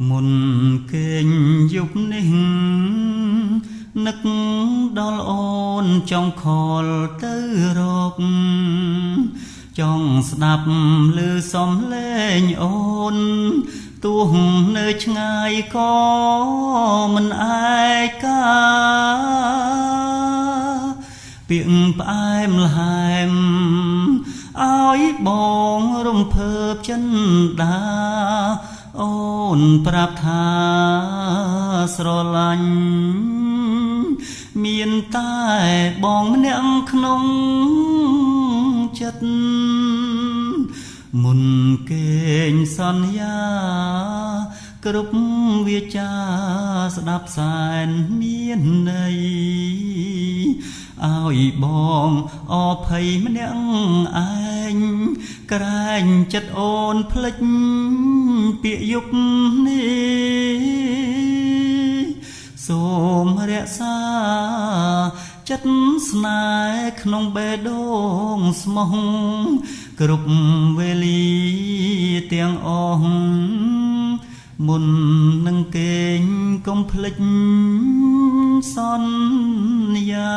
មុនគេងយប់នេះនឹកដល់អូនចង់ខលទៅរកចង់ស្ដាប់ឮសំឡេងអូនទោះនៅឆ្ងាយក៏មិនឯកាពាក្យផ្អែមល្ហែមឲ្យបងរំភើបចិនដាអូនប្រាប់ថាស្រឡាញ់មានតែបងម្នាក់ក្នុងចិត្តមុនគេងសន្យាគ្រប់វាចាស្ដាប់សែនមានន័យឲ្យបងអភ័យម្នាក់ឯងក្រែងចិត្តអូនភ្លេចពាក្យយប់នេះសូមរក្សាចិត្តស្នេហ៍ក្នុងបេះដូងស្មោះគ្រប់វេលាទាំងអស់មុននឹងគេងកុំភ្លេចសន្យា